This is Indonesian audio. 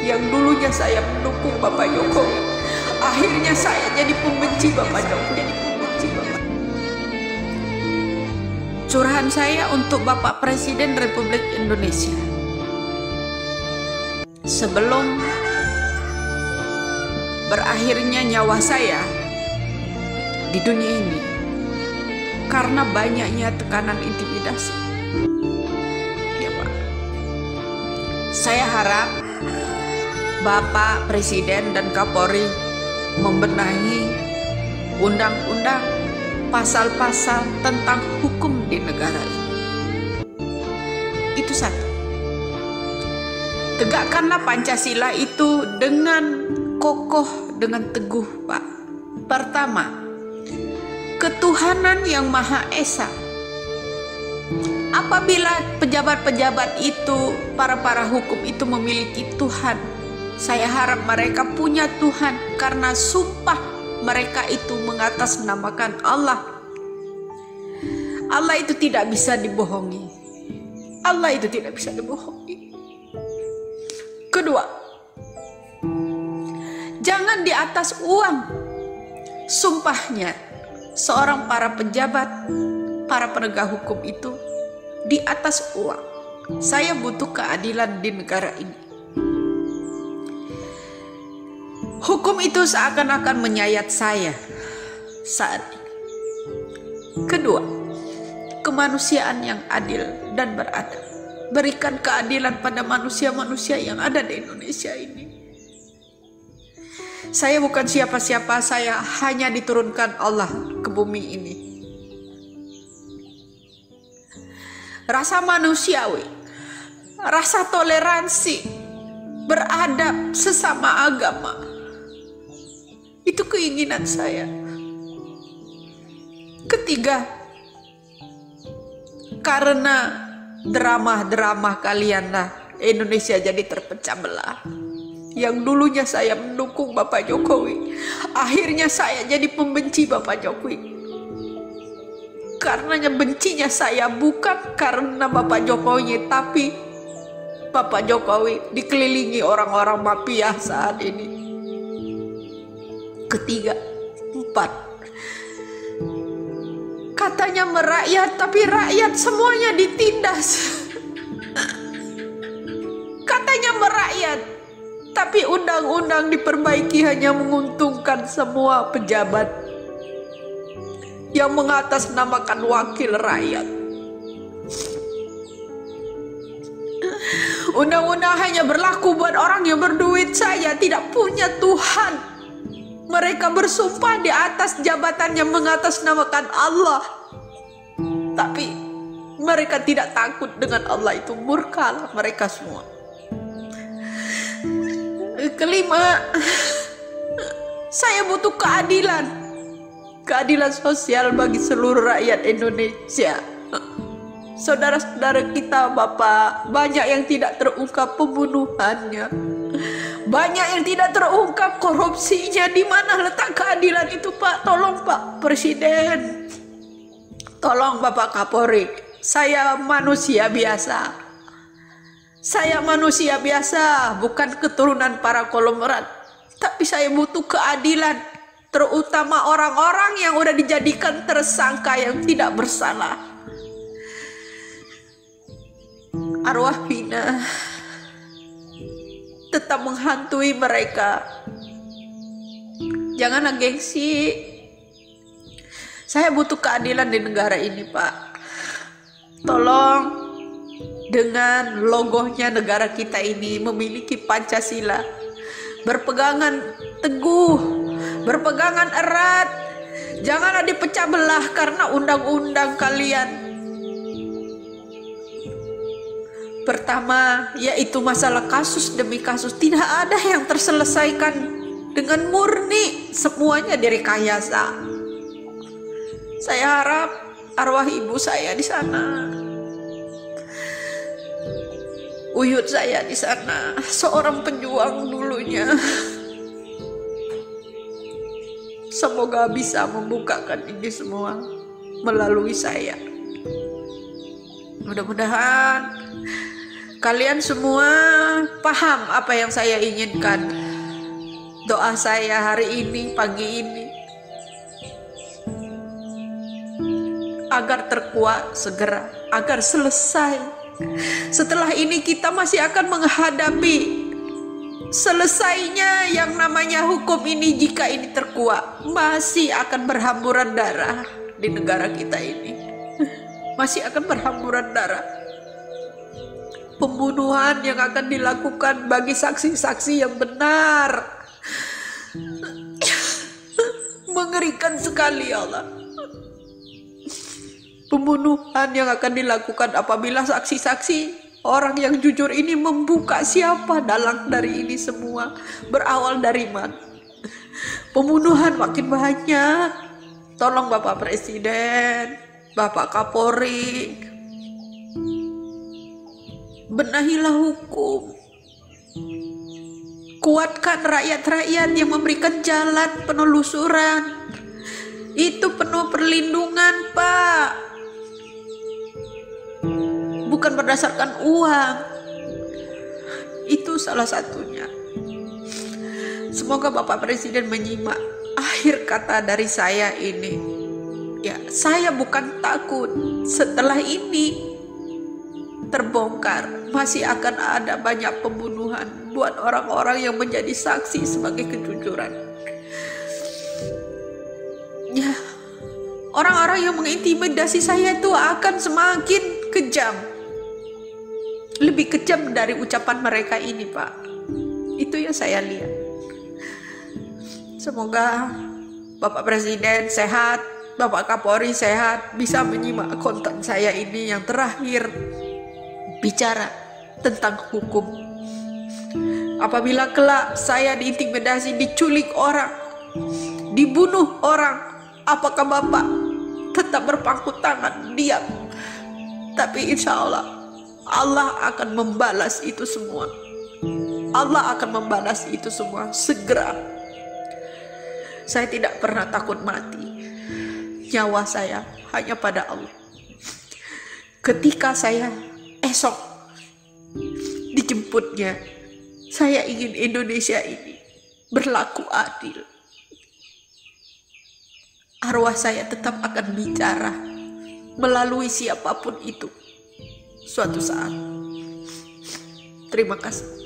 Yang dulunya saya mendukung Bapak Jokowi, akhirnya saya jadi pembenci Bapak Jokowi. Curahan saya untuk Bapak Presiden Republik Indonesia. Sebelum berakhirnya nyawa saya di dunia ini karena banyaknya tekanan intimidasi, ya Pak, saya harap Bapak Presiden dan Kapolri membenahi undang-undang, pasal-pasal tentang hukum di negara ini. Itu satu. Tegakkanlah Pancasila itu dengan kokoh, dengan teguh, Pak. Pertama, ketuhanan yang Maha Esa. Apabila pejabat-pejabat itu, para hukum itu memiliki Tuhan, saya harap mereka punya Tuhan karena sumpah mereka itu mengatasnamakan Allah. Allah itu tidak bisa dibohongi. Allah itu tidak bisa dibohongi. Kedua, jangan di atas uang. Sumpahnya seorang para pejabat, para penegak hukum itu di atas uang. Saya butuh keadilan di negara ini. Hukum itu seakan-akan menyayat saya saat ini. Kedua, kemanusiaan yang adil dan beradab. Berikan keadilan pada manusia-manusia yang ada di Indonesia ini. Saya bukan siapa-siapa, saya hanya diturunkan Allah ke bumi ini. Rasa manusiawi, rasa toleransi, beradab sesama agama, itu keinginan saya. Ketiga, karena drama-drama kalianlah Indonesia jadi terpecah belah. Yang dulunya saya mendukung Bapak Jokowi, akhirnya saya jadi pembenci Bapak Jokowi. Karenanya bencinya saya bukan karena Bapak Jokowi, tapi Bapak Jokowi dikelilingi orang-orang mafia saat ini. Ketiga, empat, katanya merakyat, tapi rakyat semuanya ditindas. Katanya merakyat, tapi undang-undang diperbaiki hanya menguntungkan semua pejabat yang mengatasnamakan wakil rakyat. Undang-undang hanya berlaku buat orang yang berduit saja, tidak punya Tuhan. Mereka bersumpah di atas jabatan yang mengatasnamakan Allah, tapi mereka tidak takut dengan Allah, itu murkalah mereka semua. Kelima, saya butuh keadilan. Keadilan sosial bagi seluruh rakyat Indonesia. Saudara-saudara kita, Bapak, banyak yang tidak terungkap pembunuhannya. Banyak yang tidak terungkap korupsinya. Di mana letak keadilan itu, Pak? Tolong Pak Presiden. Tolong Bapak Kapolri. Saya manusia biasa. Saya manusia biasa, bukan keturunan para konglomerat. Tapi saya butuh keadilan, terutama orang-orang yang udah dijadikan tersangka yang tidak bersalah. Arwah Vina tetap menghantui mereka. Janganlah gengsi. Saya butuh keadilan di negara ini, Pak. Tolong. Dengan logonya negara kita ini memiliki Pancasila, berpegangan teguh, berpegangan erat, janganlah dipecah belah karena undang-undang kalian. Pertama, yaitu masalah kasus demi kasus, tidak ada yang terselesaikan dengan murni, semuanya direkayasa. Saya harap arwah ibu saya di sana, uyut saya di sana, seorang pejuang dulunya, semoga bisa membukakan ini semua melalui saya. Mudah-mudahan Kalian semua paham apa yang saya inginkan. Doa saya hari ini, pagi ini, agar terkuat segera, agar selesai. Setelah ini kita masih akan menghadapi selesainya yang namanya hukum ini. Jika ini terkuat, masih akan berhamburan darah di negara kita ini. Masih akan berhamburan darah. Pembunuhan yang akan dilakukan bagi saksi-saksi yang benar. Mengerikan sekali ya Allah. Pembunuhan yang akan dilakukan apabila saksi-saksi orang yang jujur ini membuka siapa dalang dari ini semua, berawal dari mana. Pembunuhan makin banyak. Tolong Bapak Presiden, Bapak Kapolri, benahilah hukum. Kuatkan rakyat-rakyat yang memberikan jalan penelusuran. Itu penuh perlindungan, Pak. Bukan berdasarkan uang. Itu salah satunya. Semoga Bapak Presiden menyimak akhir kata dari saya ini. Ya, saya bukan takut setelah ini terbongkar masih akan ada banyak pembunuhan buat orang-orang yang menjadi saksi sebagai kejujuran. Ya, orang-orang yang mengintimidasi saya itu akan semakin kejam. Lebih kejam dari ucapan mereka ini, Pak. Itu yang saya lihat. Semoga Bapak Presiden sehat, Bapak Kapolri sehat, bisa menyimak konten saya ini yang terakhir. Bicara tentang hukum. Apabila kelak saya diintimidasi, diculik orang, dibunuh orang, apakah Bapak tetap berpangku tangan, diam? Tapi insya Allah akan membalas itu semua. Allah akan membalas itu semua segera. Saya tidak pernah takut mati. Nyawa saya hanya pada Allah. Ketika saya esok dijemputnya, saya ingin Indonesia ini berlaku adil. Arwah saya tetap akan bicara melalui siapapun itu suatu saat. Terima kasih.